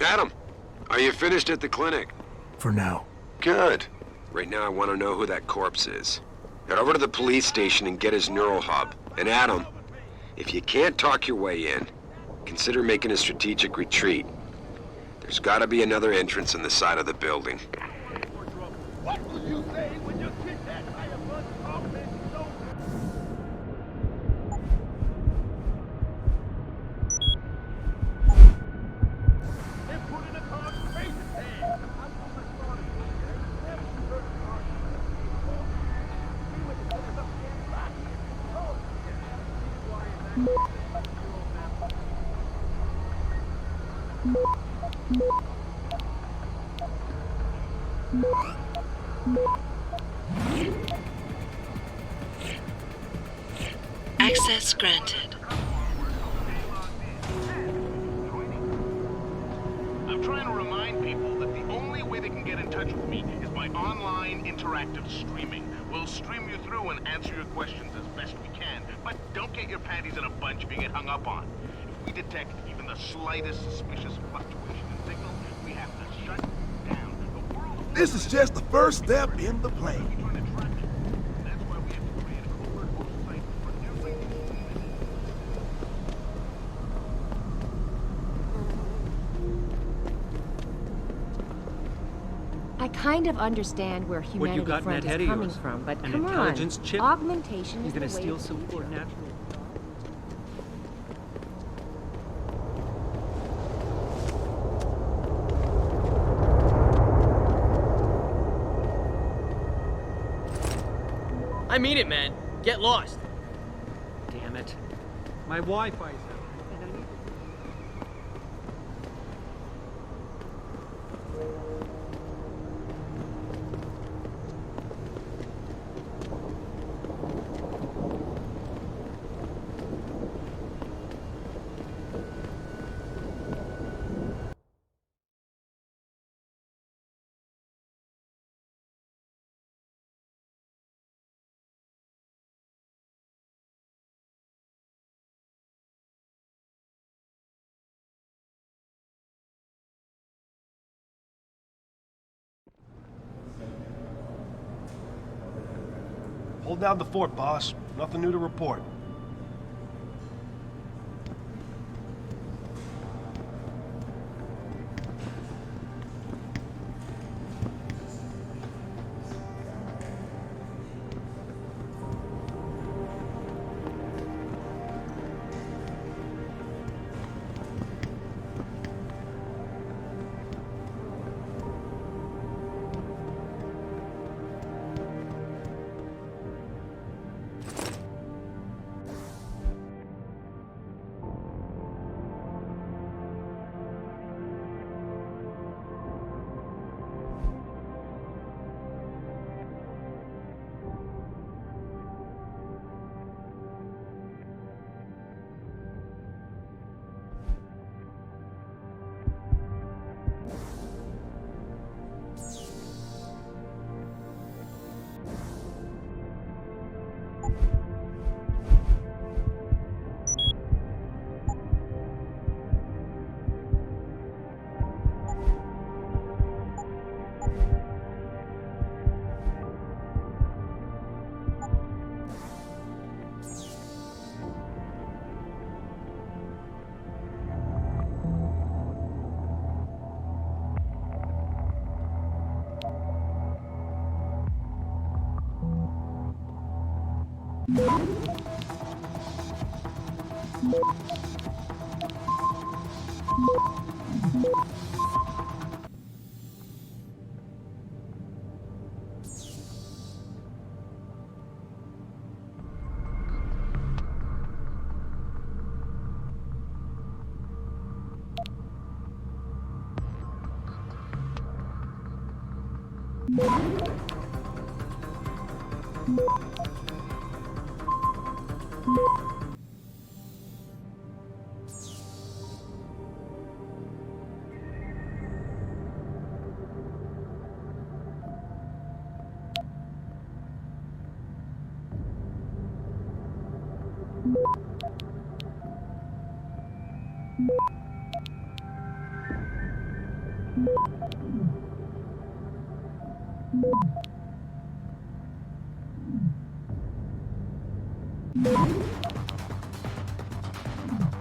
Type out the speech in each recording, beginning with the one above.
Adam, are you finished at the clinic? For now. Good. Right now I want to know who that corpse is. Head over to the police station and get his neural hub. And Adam, if you can't talk your way in, consider making a strategic retreat. There's gotta be another entrance on the side of the building. What will you say when you're kidnapped by a bunch of augmented soldiers? They're putting a concentration camp. I'm on my phone. Never heard of concentration before. We went to put us up against back. Oh, yeah. Access granted. I'm trying to remind people that the only way they can get in touch with me is by online interactive streaming. We'll stream you through and answer your questions as best we can, but don't get your panties in a bunch if you get hung up on. If we detect even the slightest suspicious fluctuation in signal, we have to shut down the world. This is just the first step in the plan. That's why we have to create a covert oversight for everything. I kind of understand where What you humanity got in front that head is of coming yours? from, but An come intelligence on. chip? Augmentation You're is the gonna way steal of the some future. poor natural. I mean it, man. Get lost. Damn it. My Wi-Fi's out. And I need Hold down the fort, boss. Nothing new to report.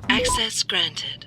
Access granted.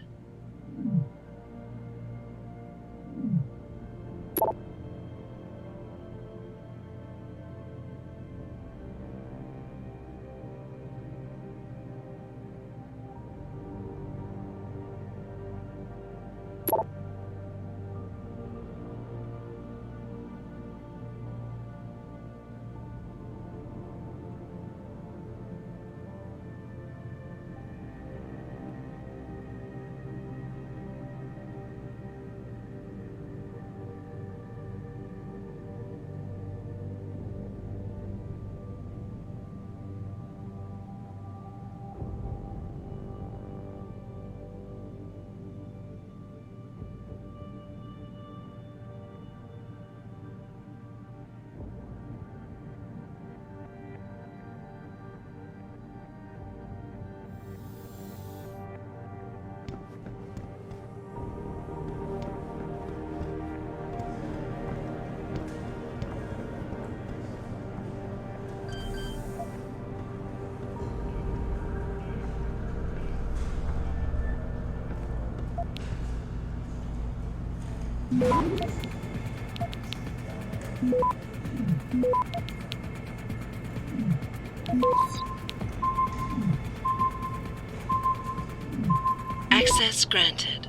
Access granted.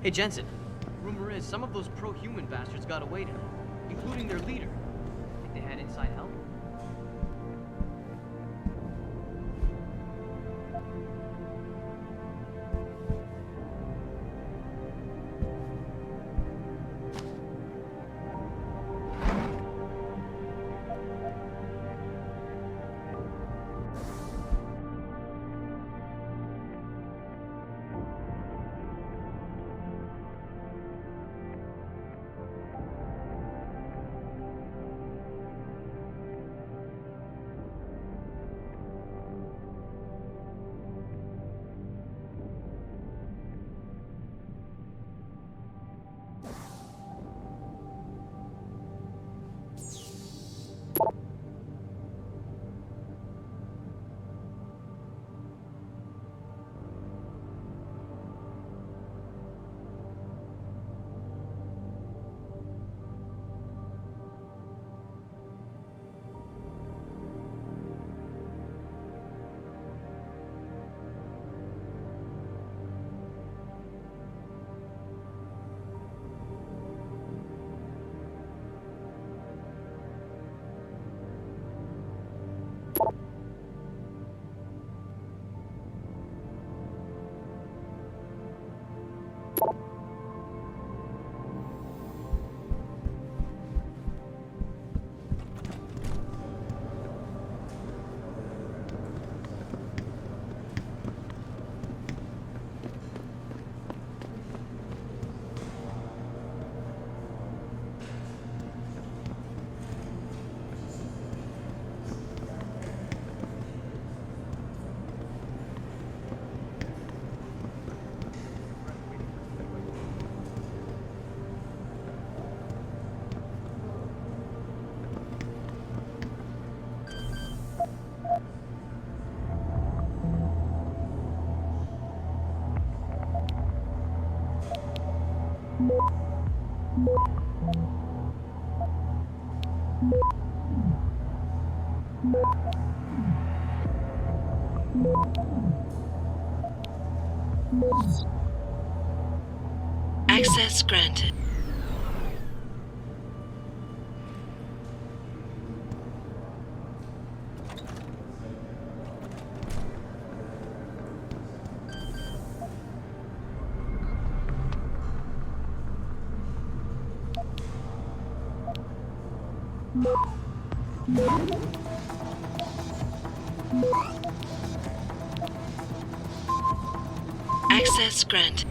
Hey, Jensen. Rumor is some of those pro-human bastards got away tonight, including their leader. Think they had inside help? Access granted. Access granted.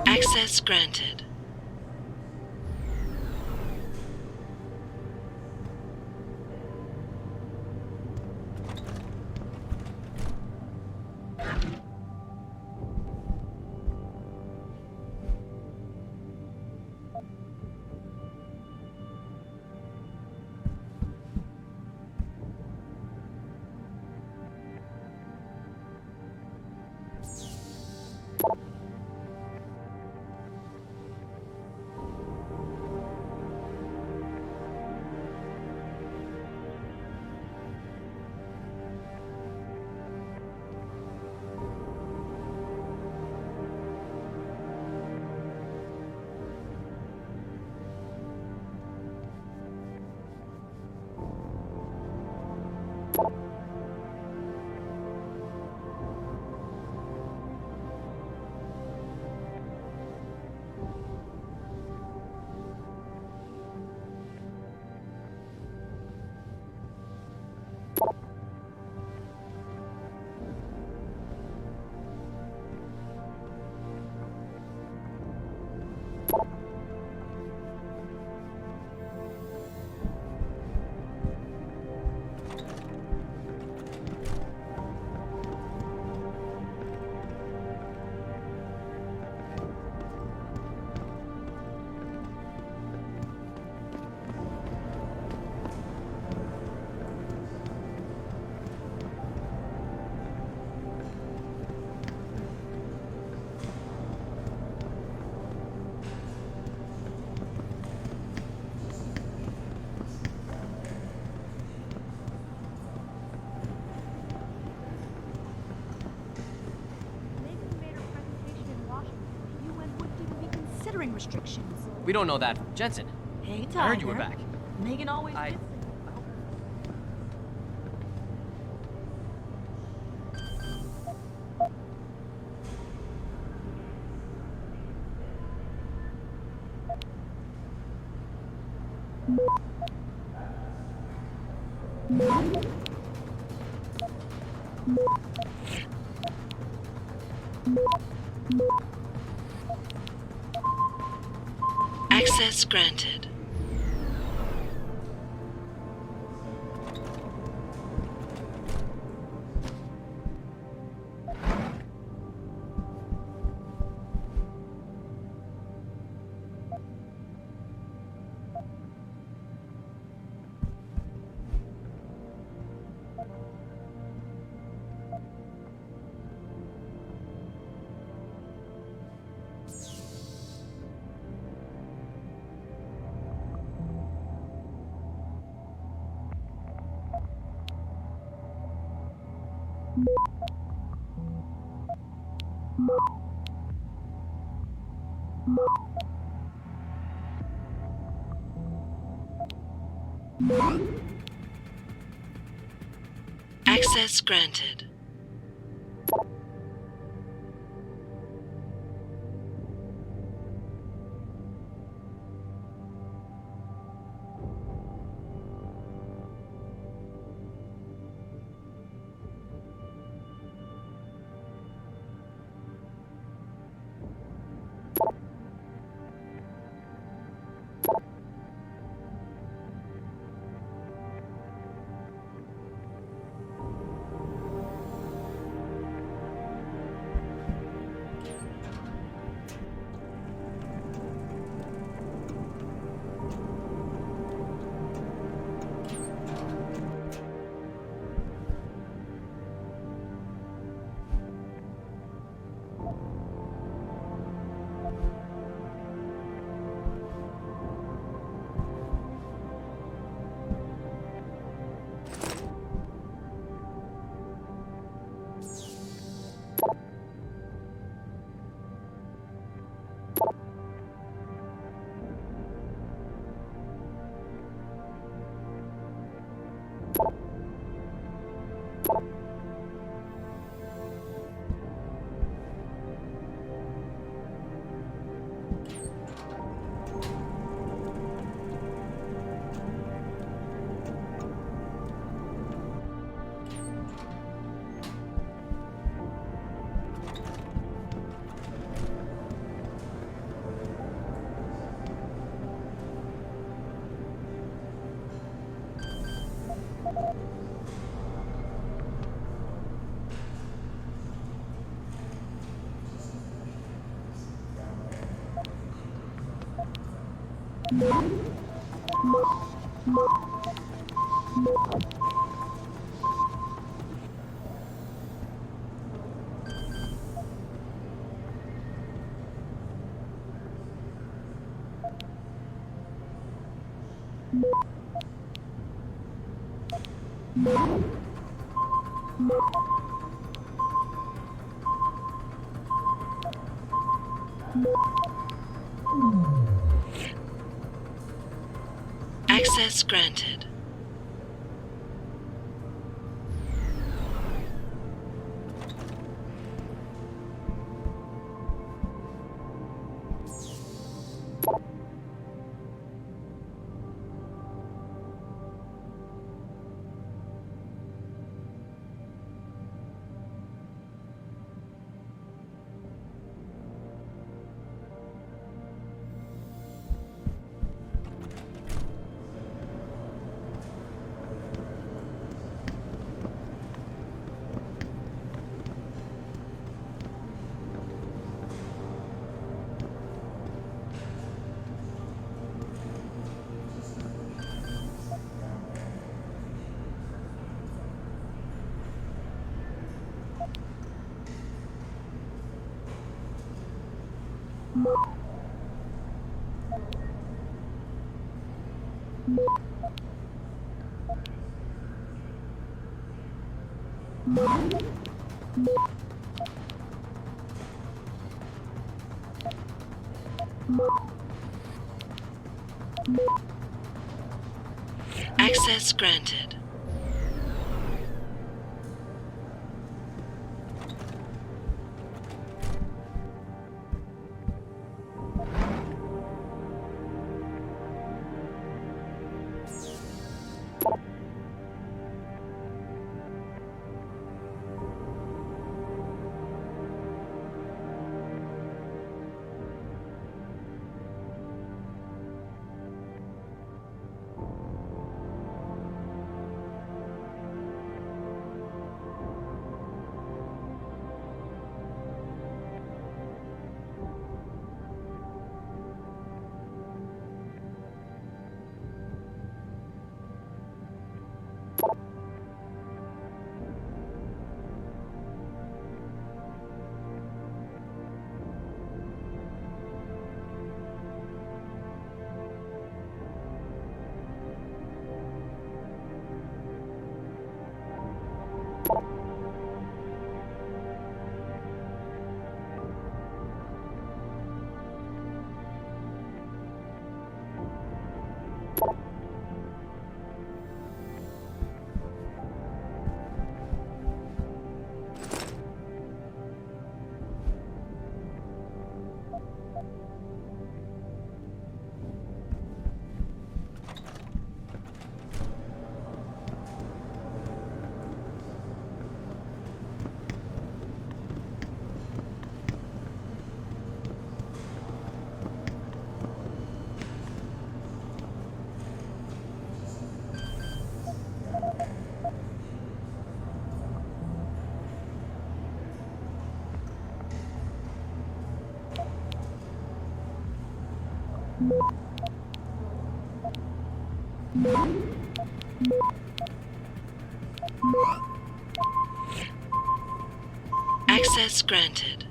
Access granted. Restrictions. We don't know that. Jensen, Hey, Tiger. I heard you were back. Megan always I- did. Access granted. Access granted. Access granted. Access granted. Access granted.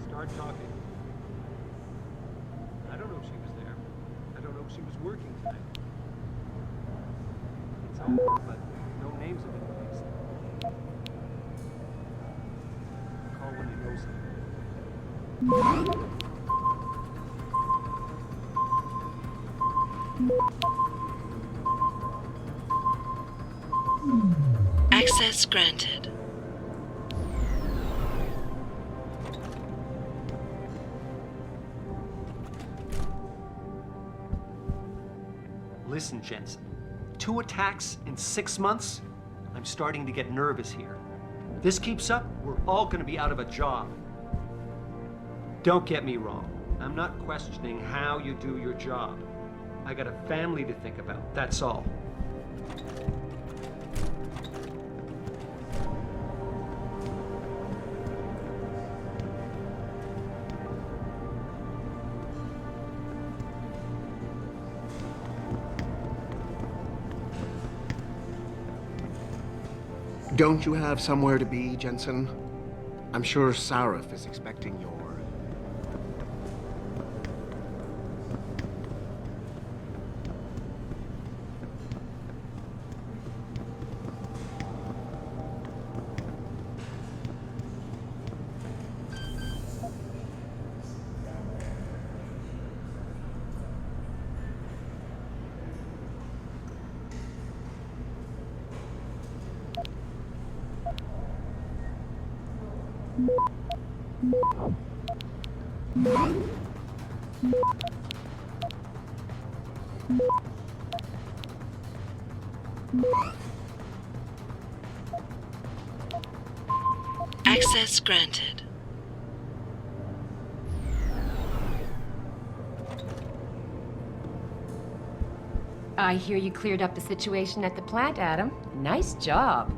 Start talking. I don't know if she was there. I don't know if she was working tonight. It's over, but no names have been released. Call when you know something. Access granted. Listen, Jensen. 2 attacks in 6 months? I'm starting to get nervous here. If this keeps up, we're all gonna be out of a job. Don't get me wrong. I'm not questioning how you do your job. I got a family to think about, that's all. Don't you have somewhere to be, Jensen? I'm sure Sarif is expecting your... Access granted. I hear you cleared up the situation at the plant, Adam. Nice job.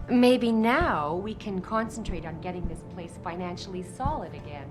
Maybe now we can concentrate on getting this place financially solid again.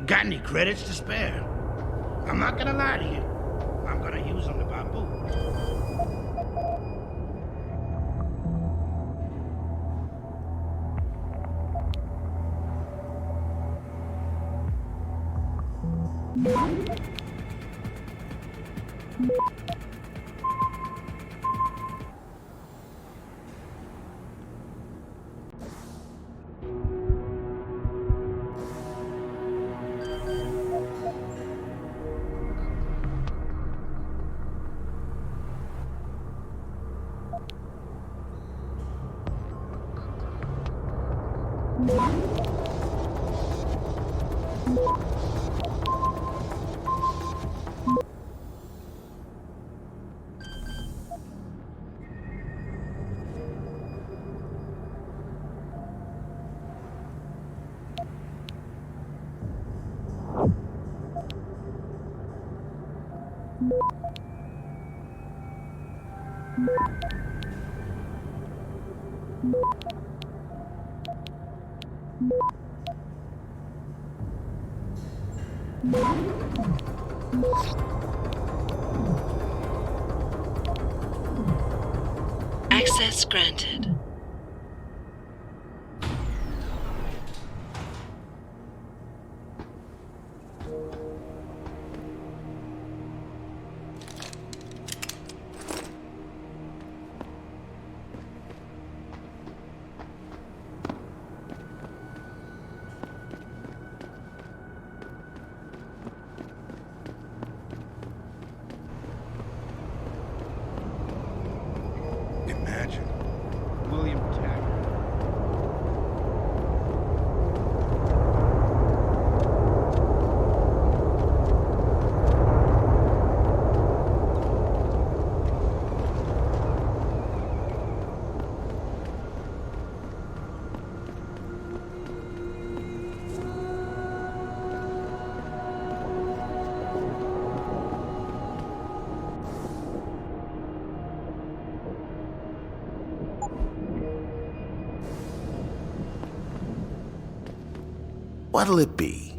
Got any credits to spare? I'm not gonna lie to you. I'm gonna use them to buy booze. Access granted. Imagine. William Taggart. What'll it be?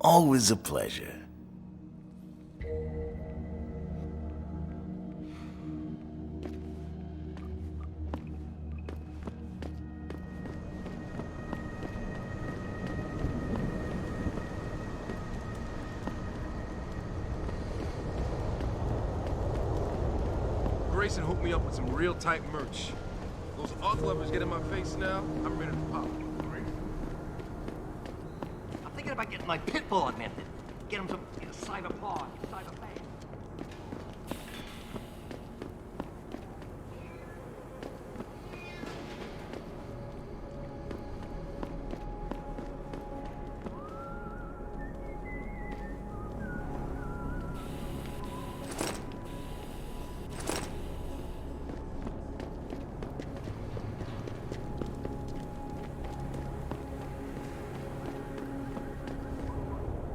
Always a pleasure. Grayson hooked me up with some real tight merch. Those arc lovers get in my face now, I'm ready to pop. I'm thinking about getting my pit bull augmented. Get him some cyberpunk, cyberpunk.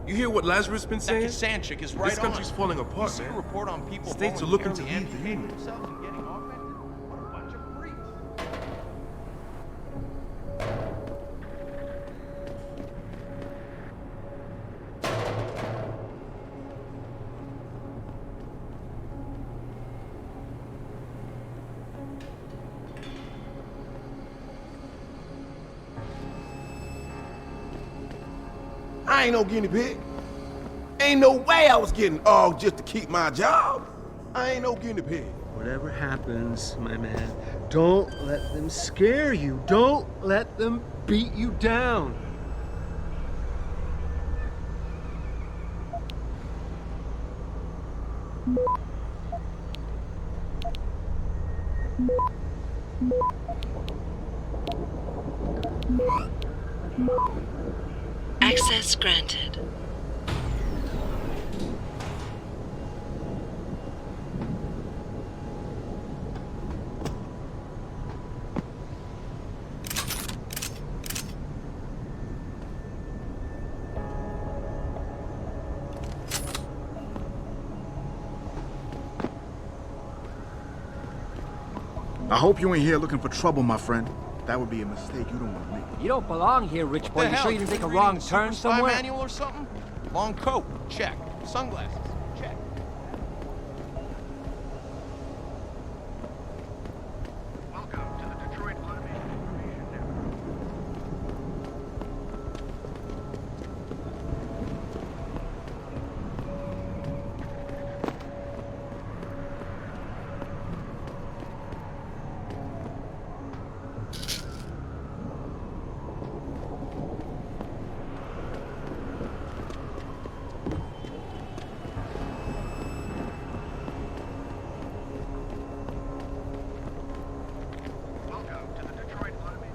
You hear what Lazarus been saying? That Sand chick is right This country's falling apart, You see man. a report on people States are looking to voluntarily leave the amputate union. themselves and getting augmented? What a bunch of freaks. I ain't no guinea pig. Ain't no way I was getting ogged just to keep my job. I ain't no guinea pig. Whatever happens, my man, don't let them scare you. Don't let them beat you down. Access granted. I hope you ain't here looking for trouble, my friend. That would be a mistake you don't want to make. You don't belong here, rich boy. You sure you didn't take a wrong turn somewhere? Manual or something? Long coat, check. Sunglasses, check. Welcome to the Detroit Automated Information Network. Welcome to the Detroit Automated.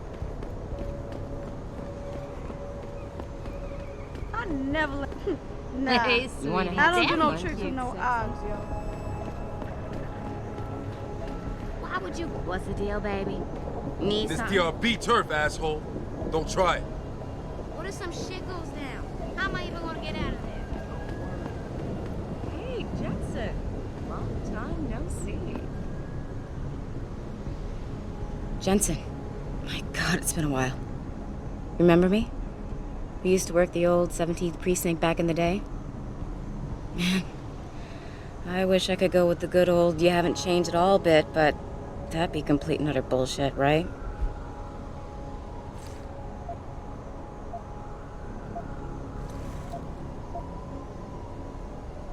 I never let. Nah. Hey, I don't do no tricks with no eyes, yo. Why would you? What's the deal, baby? Need This something? DRB turf, asshole. Don't try it. What if some shit goes down? How am I even gonna get out of there? Hey, Jensen. Long time no see. Jensen. My God, it's been a while. Remember me? We used to work the old 17th precinct back in the day. Man, I wish I could go with the good old you haven't changed at all bit, but that'd be complete and utter bullshit, right?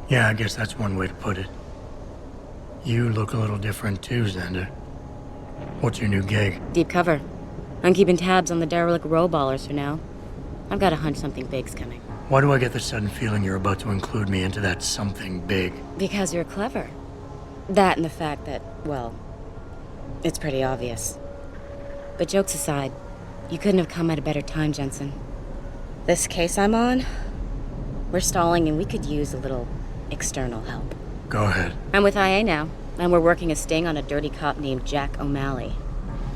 Yeah, I guess that's one way to put it. You look a little different too, Xander. What's your new gig? Deep cover. I'm keeping tabs on the derelict row ballers for now. I've got a hunch something big's coming. Why do I get the sudden feeling you're about to include me into that something big? Because you're clever. That and the fact that, well, it's pretty obvious. But jokes aside, you couldn't have come at a better time, Jensen. This case I'm on, we're stalling and we could use a little external help. Go ahead. I'm with IA now, and we're working a sting on a dirty cop named Jack O'Malley.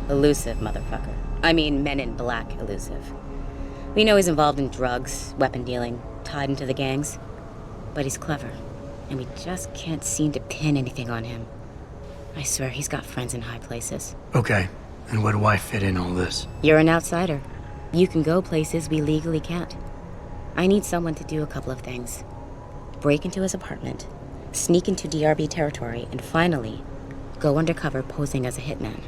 Elusive motherfucker. I mean, Men in Black elusive. We know he's involved in drugs, weapon dealing, tied into the gangs. But he's clever, and we just can't seem to pin anything on him. I swear he's got friends in high places. Okay, and where do I fit in all this? You're an outsider. You can go places we legally can't. I need someone to do a couple of things. Break into his apartment, sneak into DRB territory, and finally, go undercover posing as a hitman.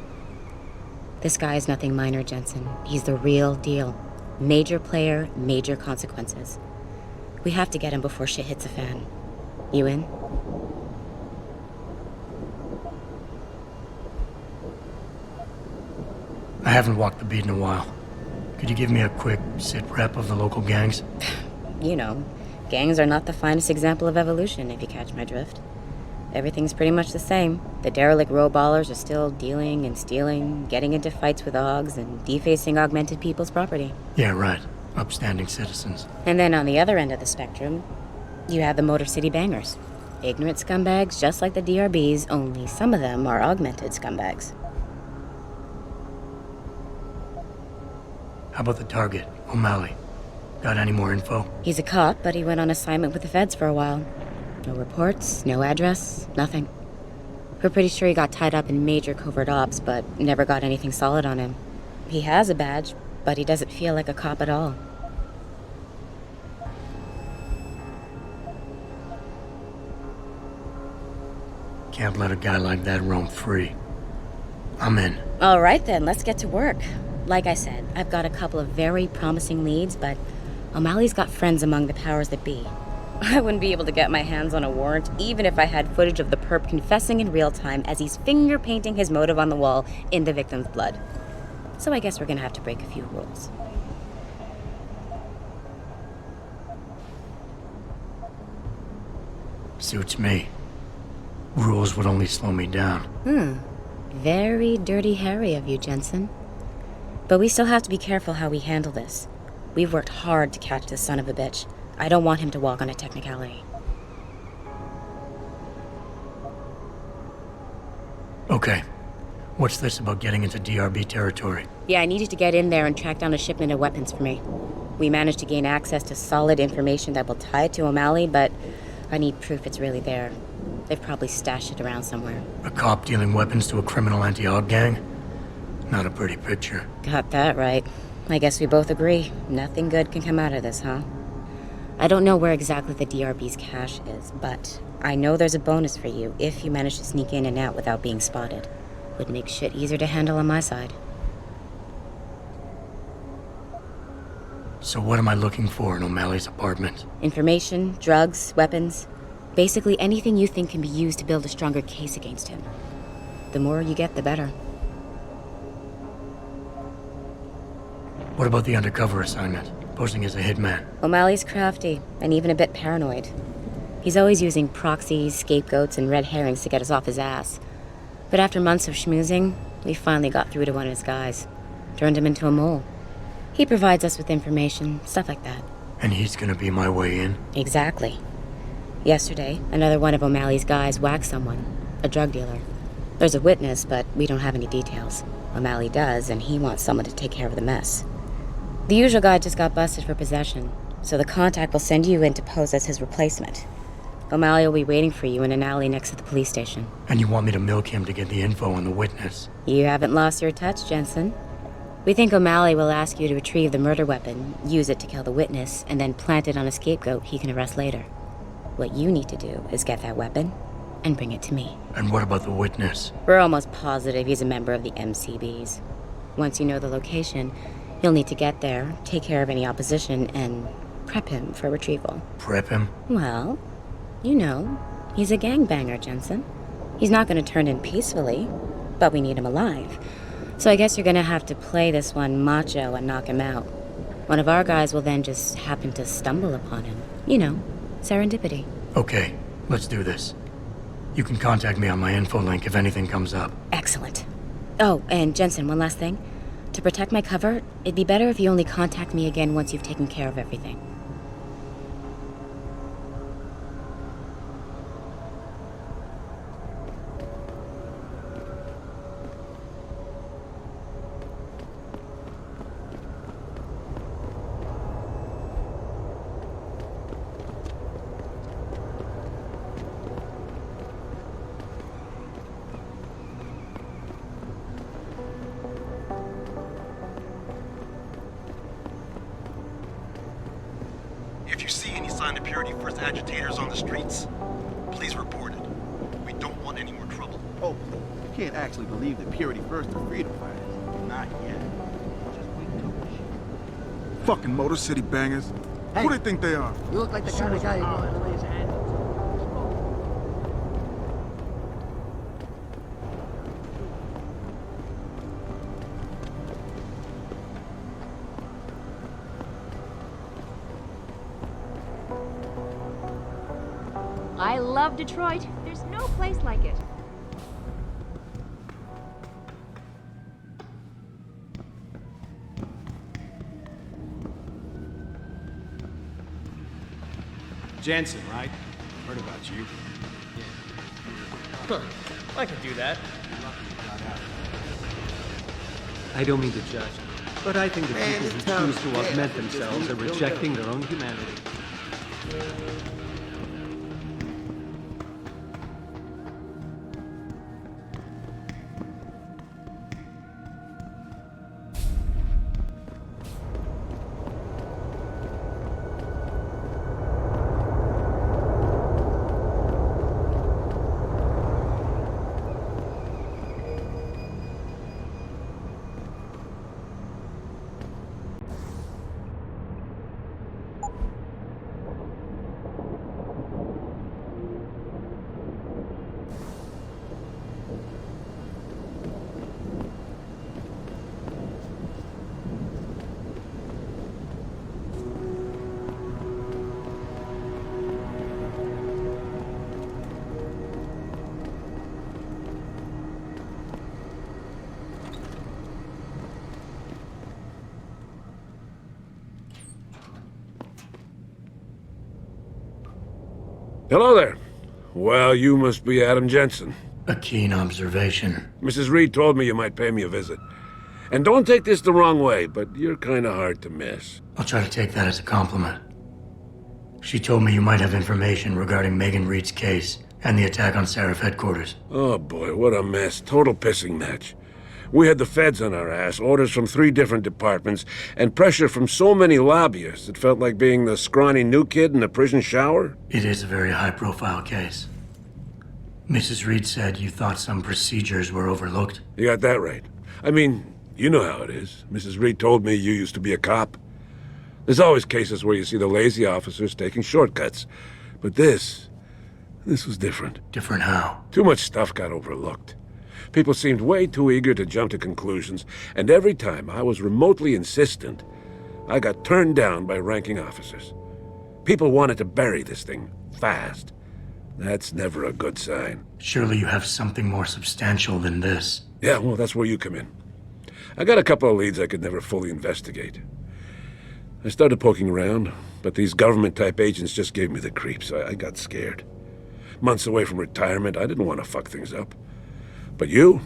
This guy is nothing minor, Jensen. He's the real deal. Major player, major consequences. We have to get him before shit hits the fan. You in? I haven't walked the beat in a while. Could you give me a quick sit rep of the local gangs? You know, gangs are not the finest example of evolution, if you catch my drift. Everything's pretty much the same. The derelict row ballers are still dealing and stealing, getting into fights with augs, and defacing augmented people's property. Yeah, right. Upstanding citizens. And then on the other end of the spectrum, you have the Motor City bangers. Ignorant scumbags just like the DRBs, only some of them are augmented scumbags. How about the target, O'Malley? Got any more info? He's a cop, but he went on assignment with the feds for a while. No reports, no address, nothing. We're pretty sure he got tied up in major covert ops, but never got anything solid on him. He has a badge, but he doesn't feel like a cop at all. Can't let a guy like that roam free. I'm in. All right then, let's get to work. Like I said, I've got a couple of very promising leads, but O'Malley's got friends among the powers that be. I wouldn't be able to get my hands on a warrant, even if I had footage of the perp confessing in real time as he's finger painting his motive on the wall in the victim's blood. So I guess we're gonna have to break a few rules. Suits me. Rules would only slow me down. Very dirty Harry of you, Jensen. But we still have to be careful how we handle this. We've worked hard to catch this son of a bitch. I don't want him to walk on a technicality. Okay. What's this about getting into DRB territory? Yeah, I needed to get in there and track down a shipment of weapons for me. We managed to gain access to solid information that will tie it to O'Malley, but I need proof it's really there. They've probably stashed it around somewhere. A cop dealing weapons to a criminal anti-aug gang? Not a pretty picture. Got that right. I guess we both agree. Nothing good can come out of this, huh? I don't know where exactly the DRB's cache is, but I know there's a bonus for you if you manage to sneak in and out without being spotted. Would make shit easier to handle on my side. So what am I looking for in O'Malley's apartment? Information, drugs, weapons. Basically anything you think can be used to build a stronger case against him. The more you get, the better. What about the undercover assignment? Posing as a hitman? O'Malley's crafty, and even a bit paranoid. He's always using proxies, scapegoats, and red herrings to get us off his ass. But after months of schmoozing, we finally got through to one of his guys. Turned him into a mole. He provides us with information, stuff like that. And he's gonna be my way in? Exactly. Yesterday, another one of O'Malley's guys whacked someone, a drug dealer. There's a witness, but we don't have any details. O'Malley does, and he wants someone to take care of the mess. The usual guy just got busted for possession, so the contact will send you in to pose as his replacement. O'Malley will be waiting for you in an alley next to the police station. And you want me to milk him to get the info on the witness? You haven't lost your touch, Jensen. We think O'Malley will ask you to retrieve the murder weapon, use it to kill the witness, and then plant it on a scapegoat he can arrest later. What you need to do is get that weapon and bring it to me. And what about the witness? We're almost positive he's a member of the MCBs. Once you know the location, you'll need to get there, take care of any opposition, and prep him for retrieval. Prep him? Well, you know, he's a gangbanger, Jensen. He's not going to turn in peacefully, but we need him alive. So I guess you're going to have to play this one macho and knock him out. One of our guys will then just happen to stumble upon him. You know, serendipity. Okay, let's do this. You can contact me on my info link if anything comes up. Excellent. Oh, and Jensen, one last thing. To protect my cover, it'd be better if you only contact me again once you've taken care of everything. find the Purity First agitators on the streets, please report it. We don't want any more trouble. Oh, you can't actually believe that Purity First are freedom fighters. Not yet. Fucking Motor City bangers. Who they think they are? You look like the kind of guy who knows to lay his hand. I love Detroit. There's no place like it. Jensen, right? Heard about you. Huh. I could do that. I don't mean to judge, but I think the people who choose to augment themselves are rejecting their own humanity. Hello there. Well, you must be Adam Jensen. A keen observation. Mrs. Reed told me you might pay me a visit. And don't take this the wrong way, but you're kinda hard to miss. I'll try to take that as a compliment. She told me you might have information regarding Megan Reed's case and the attack on Seraph headquarters. Oh boy, what a mess. Total pissing match. We had the feds on our ass, orders from 3 different departments, and pressure from so many lobbyists it felt like being the scrawny new kid in the prison shower. It is a very high-profile case. Mrs. Reed said you thought some procedures were overlooked. You got that right. I mean, you know how it is. Mrs. Reed told me you used to be a cop. There's always cases where you see the lazy officers taking shortcuts. But this was different. Different how? Too much stuff got overlooked. People seemed way too eager to jump to conclusions, and every time I was remotely insistent, I got turned down by ranking officers. People wanted to bury this thing fast. That's never a good sign. Surely you have something more substantial than this. Yeah, well, that's where you come in. I got a couple of leads I could never fully investigate. I started poking around, but these government-type agents just gave me the creeps. I got scared. Months away from retirement, I didn't want to fuck things up. But you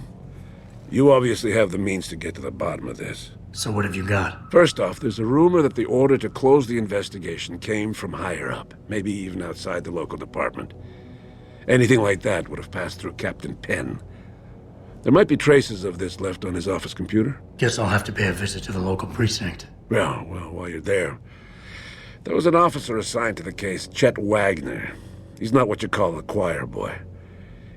obviously have the means to get to the bottom of this. So what have you got? First off, there's a rumor that the order to close the investigation came from higher up, maybe even outside the local department. Anything like that would have passed through Captain Penn. There might be traces of this left on his office computer. Guess I'll have to pay a visit to the local precinct. Well, while you're there, there was an officer assigned to the case, Chet Wagner. He's not what you call a choir boy.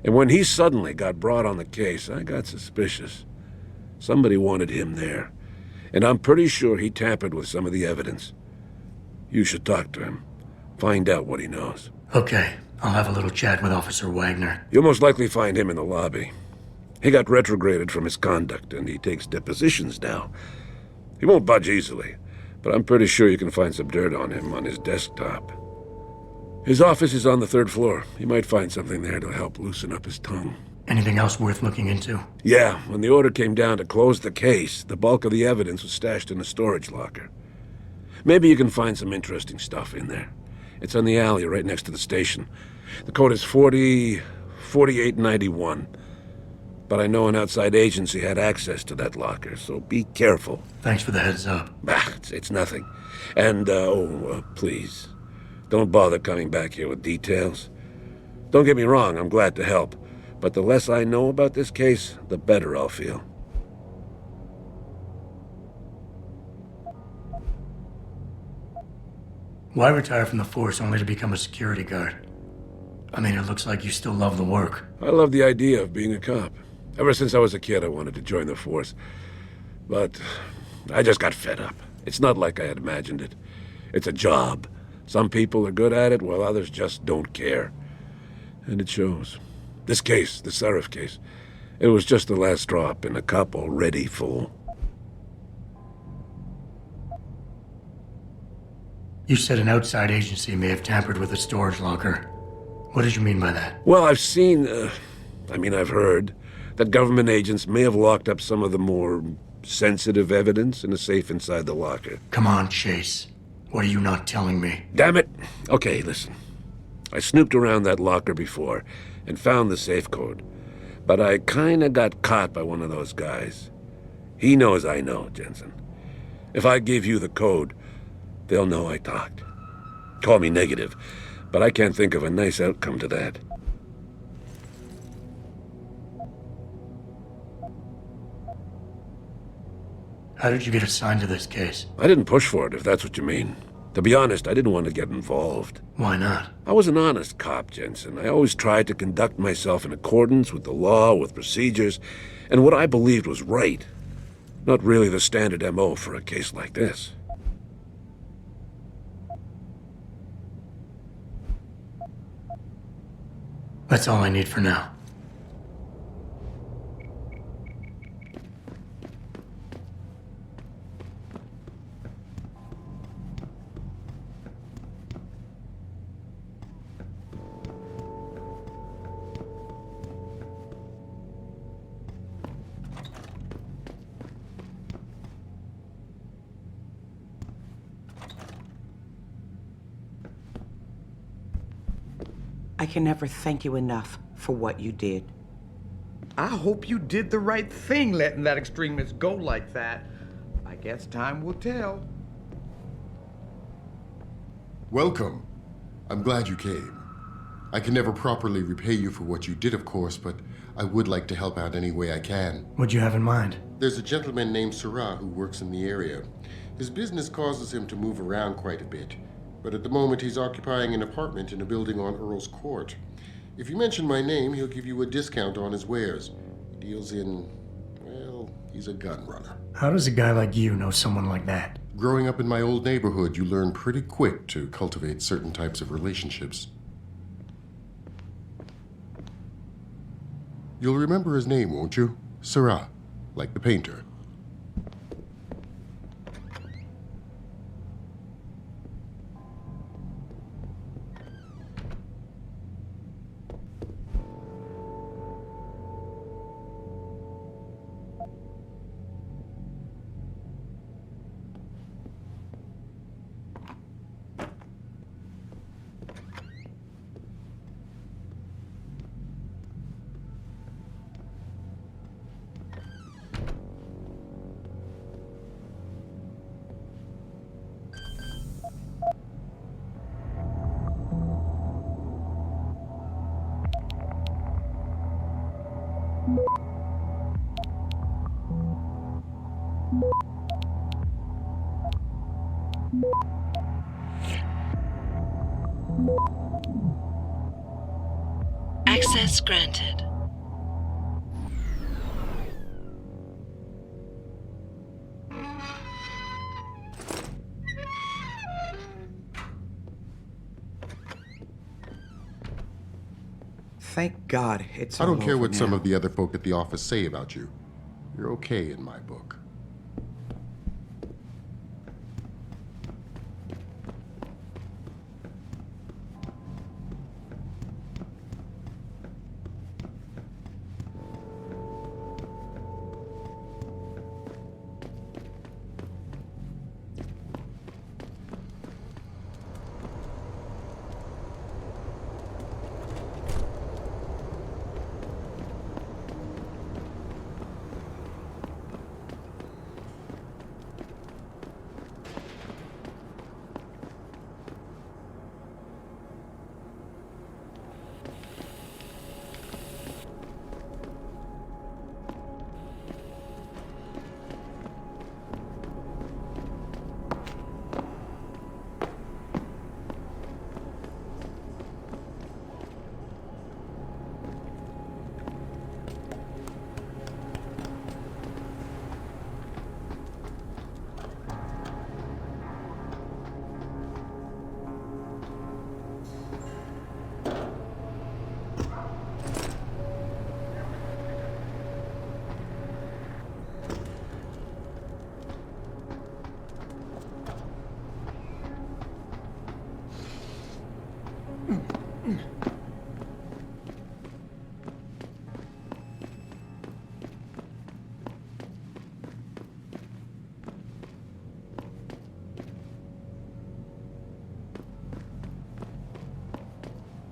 And when he suddenly got brought on the case, I got suspicious. Somebody wanted him there. And I'm pretty sure he tampered with some of the evidence. You should talk to him. Find out what he knows. Okay, I'll have a little chat with Officer Wagner. You'll most likely find him in the lobby. He got retrograded from his conduct, and he takes depositions now. He won't budge easily, but I'm pretty sure you can find some dirt on him on his desktop. His office is on the 3rd floor. You might find something there to help loosen up his tongue. Anything else worth looking into? Yeah, when the order came down to close the case, the bulk of the evidence was stashed in a storage locker. Maybe you can find some interesting stuff in there. It's on the alley right next to the station. The code is 4891. But I know an outside agency had access to that locker, so be careful. Thanks for the heads up. It's nothing. And, please, don't bother coming back here with details. Don't get me wrong, I'm glad to help. But the less I know about this case, the better I'll feel. Why retire from the force only to become a security guard? I mean, it looks like you still love the work. I love the idea of being a cop. Ever since I was a kid, I wanted to join the force. But I just got fed up. It's not like I had imagined it. It's a job. Some people are good at it, while others just don't care. And it shows. This case, the Seraph case, it was just the last drop in a cup already full. You said an outside agency may have tampered with a storage locker. What did you mean by that? Well, I've seen, I've heard that government agents may have locked up some of the more sensitive evidence in a safe inside the locker. Come on, Chase. What are you not telling me? Damn it! Okay, listen. I snooped around that locker before and found the safe code. But I kinda got caught by one of those guys. He knows I know, Jensen. If I give you the code, they'll know I talked. Call me negative, but I can't think of a nice outcome to that. How did you get assigned to this case? I didn't push for it, if that's what you mean. To be honest, I didn't want to get involved. Why not? I was an honest cop, Jensen. I always tried to conduct myself in accordance with the law, with procedures, and what I believed was right. Not really the standard MO for a case like this. That's all I need for now. I can never thank you enough for what you did. I hope you did the right thing letting that extremist go like that. I guess time will tell. Welcome. I'm glad you came. I can never properly repay you for what you did, of course, but I would like to help out any way I can. What'd you have in mind? There's a gentleman named Sarah who works in the area. His business causes him to move around quite a bit, but at the moment he's occupying an apartment in a building on Earl's Court. If you mention my name, he'll give you a discount on his wares. He deals in, well, he's a gun runner. How does a guy like you know someone like that? Growing up in my old neighborhood, you learn pretty quick to cultivate certain types of relationships. You'll remember his name, won't you? Sarah, like the painter. Access granted. Thank God it's I don't all care over what some now. of the other folk at the office say about you. You're okay in my book.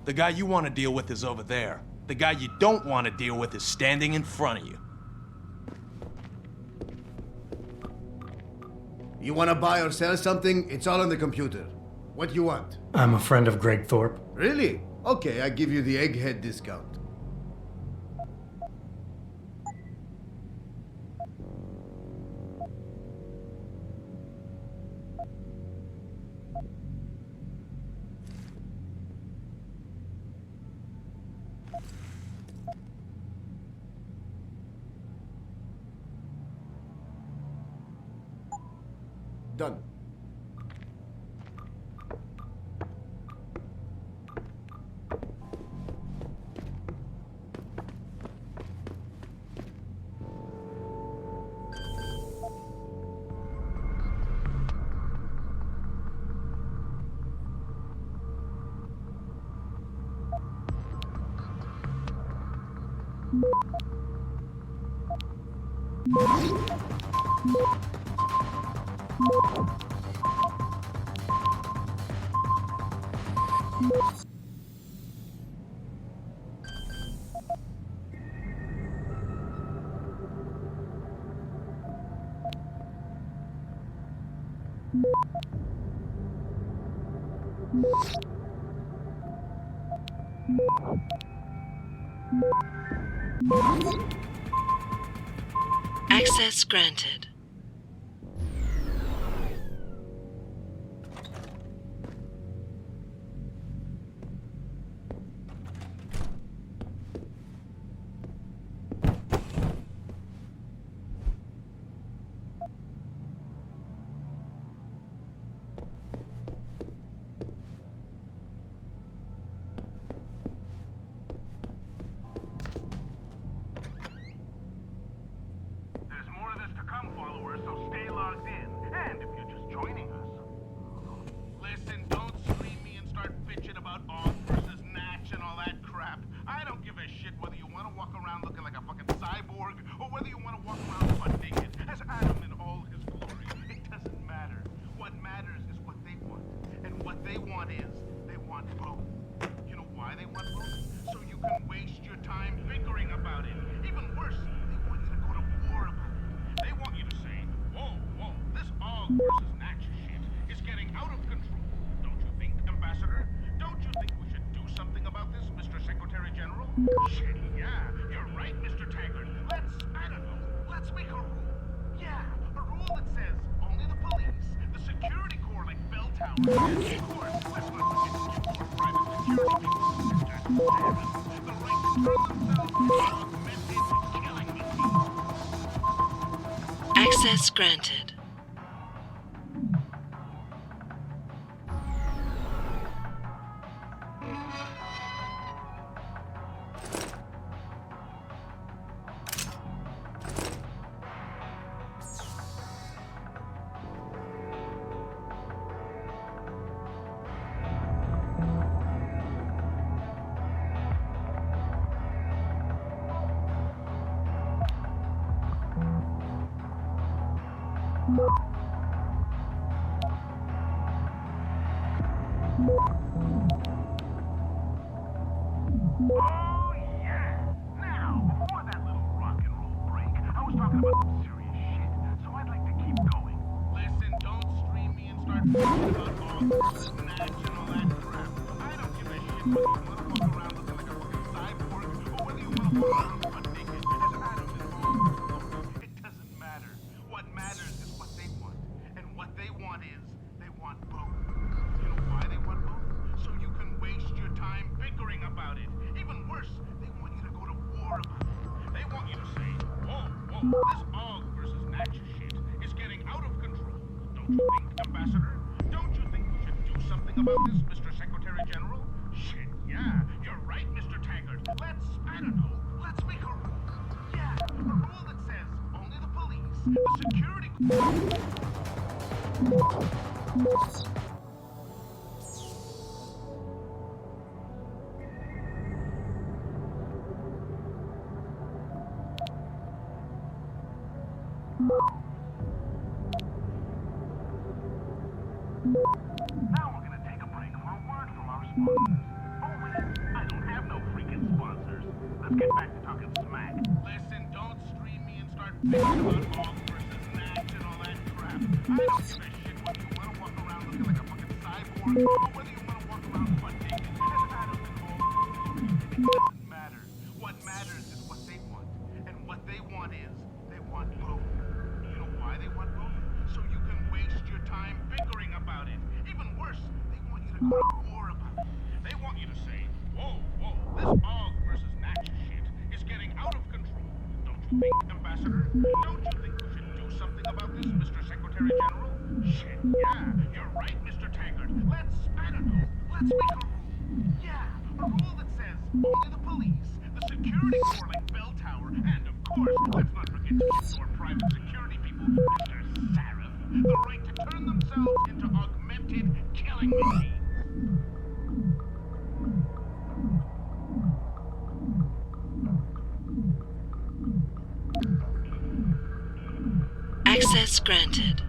The guy you want to deal with is over there. The guy you don't want to deal with is standing in front of you. You want to buy or sell something? It's all on the computer. What do you want? I'm a friend of Greg Thorpe. Really? Okay, I give you the egghead discount. Done. Access granted. Access granted. Now we're gonna take a break for a word from our sponsors. Oh, wait. Thinking about Aug versus Natch and all that crap. I don't give a shit whether you want to walk around looking like a fucking cyborg or whether you want to walk around butt naked as Adam and all. It doesn't matter. What matters is what they want. And what they want is, they want both. You know why they want both? So you can waste your time bickering about it. Even worse, they want you to go to war about it. They want you to say, whoa, this Aug versus Natch shit is getting out of control. Don't you think, Ambassador? Don't you think we should do something about this, Mr. Secretary General? Shit, yeah, you're right, Mr. Taggart. Let's, I don't know, let's make a rule. Yeah, a rule that says only the police, the security corps like Bell Tower, and of course, let's not forget to give our private security people, Mr. Sarif, the right to turn themselves into augmented killing machines. Access granted.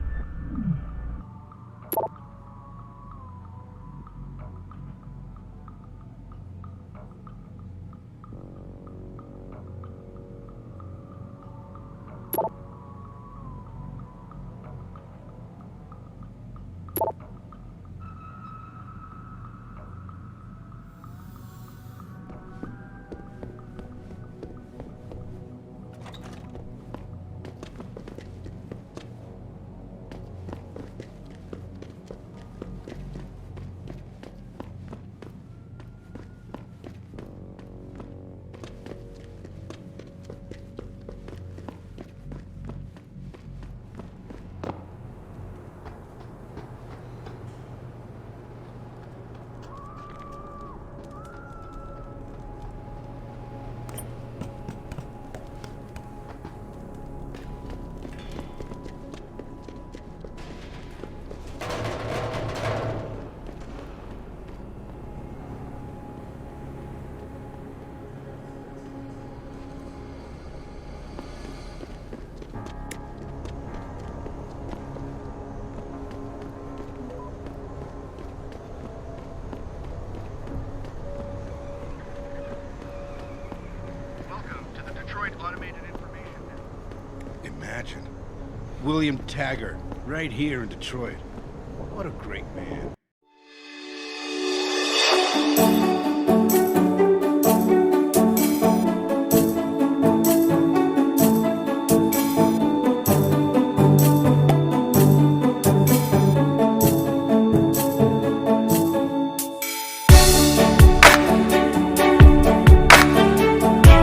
Imagine. William Taggart, right here in Detroit. What a great man.